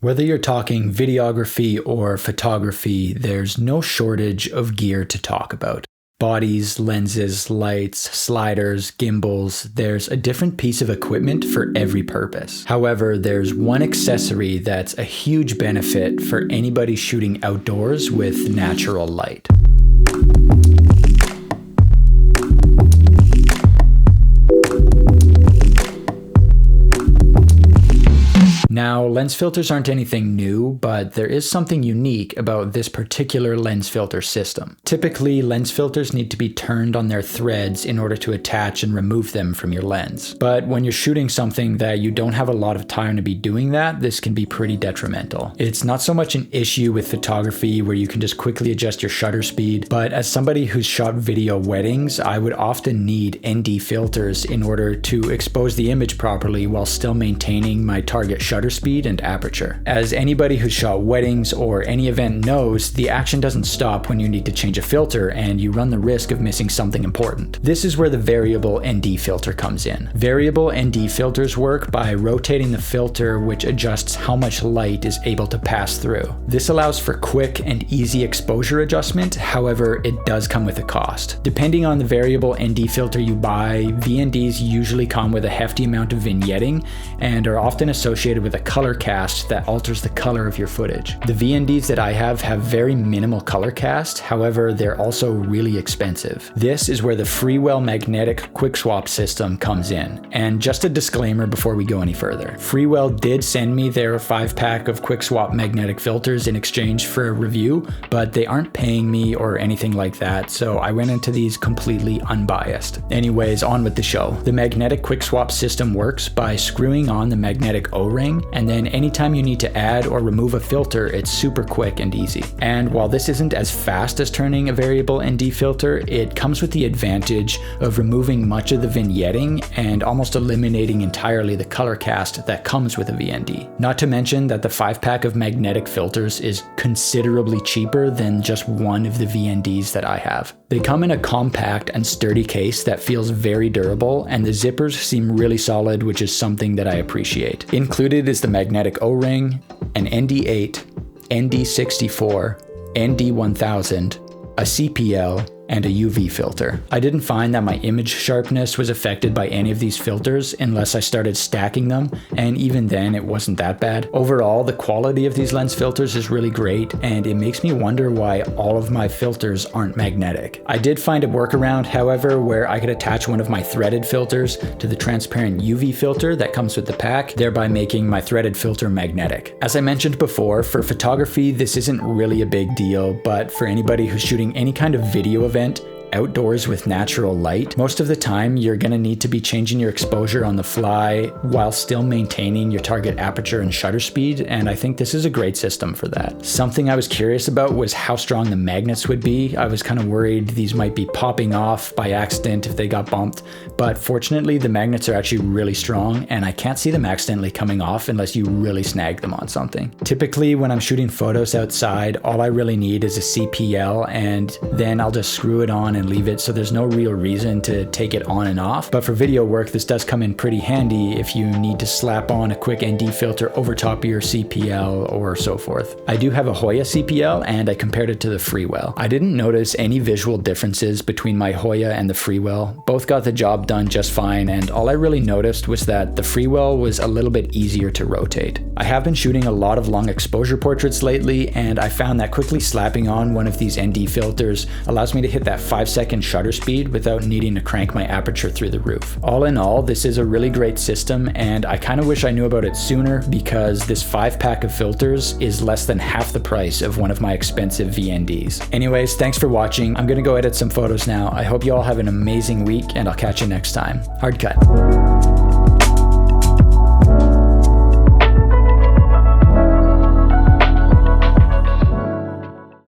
Whether you're talking videography or photography, there's no shortage of gear to talk about. Bodies, lenses, lights, sliders, gimbals, there's a different piece of equipment for every purpose. However, there's one accessory that's a huge benefit for anybody shooting outdoors with natural light. Now, lens filters aren't anything new, but there is something unique about this particular lens filter system. Typically, lens filters need to be turned on their threads in order to attach and remove them from your lens. But when you're shooting something that you don't have a lot of time to be doing that, this can be pretty detrimental. It's not so much an issue with photography where you can just quickly adjust your shutter speed, but as somebody who's shot video weddings, I would often need ND filters in order to expose the image properly while still maintaining my target shutter speed and aperture. As anybody who's shot weddings or any event knows, the action doesn't stop when you need to change a filter and you run the risk of missing something important. This is where the variable ND filter comes in. Variable ND filters work by rotating the filter, which adjusts how much light is able to pass through. This allows for quick and easy exposure adjustment, however, it does come with a cost. Depending on the variable ND filter you buy, VNDs usually come with a hefty amount of vignetting and are often associated with a color cast that alters the color of your footage. The VNDs that I have very minimal color cast, however, they're also really expensive. This is where the Freewell Magnetic quick swap system comes in. And just a disclaimer before we go any further. Freewell did send me their 5-pack of quick swap magnetic filters in exchange for a review, but they aren't paying me or anything like that, so I went into these completely unbiased. Anyways, on with the show. The magnetic quick swap system works by screwing on the magnetic O-ring, and then anytime you need to add or remove a filter, it's super quick and easy. And while this isn't as fast as turning a variable ND filter, it comes with the advantage of removing much of the vignetting and almost eliminating entirely the color cast that comes with a VND. Not to mention that the 5-pack of magnetic filters is considerably cheaper than just one of the VNDs that I have. They come in a compact and sturdy case that feels very durable, and the zippers seem really solid, which is something that I appreciate. Included is the magnetic O-ring, an ND8, ND64, ND1000, a CPL, and a UV filter. I didn't find that my image sharpness was affected by any of these filters unless I started stacking them, and even then it wasn't that bad. Overall, the quality of these lens filters is really great, and it makes me wonder why all of my filters aren't magnetic. I did find a workaround, however, where I could attach one of my threaded filters to the transparent UV filter that comes with the pack, thereby making my threaded filter magnetic. As I mentioned before, for photography, this isn't really a big deal, but for anybody who's shooting any kind of video event outdoors with natural light, most of the time you're going to need to be changing your exposure on the fly while still maintaining your target aperture and shutter speed, and I think this is a great system for that. Something I was curious about was how strong the magnets would be. I was kind of worried these might be popping off by accident if they got bumped, but fortunately the magnets are actually really strong and I can't see them accidentally coming off unless you really snag them on something. Typically when I'm shooting photos outside, all I really need is a CPL, and then I'll just screw it on and leave it, so there's no real reason to take it on and off. But for video work, this does come in pretty handy if you need to slap on a quick ND filter over top of your CPL or so forth. I do have a Hoya CPL and I compared it to the Freewell. I didn't notice any visual differences between my Hoya and the Freewell. Both got the job done just fine, and all I really noticed was that the Freewell was a little bit easier to rotate. I have been shooting a lot of long exposure portraits lately, and I found that quickly slapping on one of these ND filters allows me to hit that 5-second shutter speed without needing to crank my aperture through the roof. All in all, this is a really great system, and I kind of wish I knew about it sooner because this 5-pack of filters is less than half the price of one of my expensive VNDs. Anyways, thanks for watching. I'm gonna go edit some photos now. I hope you all have an amazing week, and I'll catch you next time. Hard cut.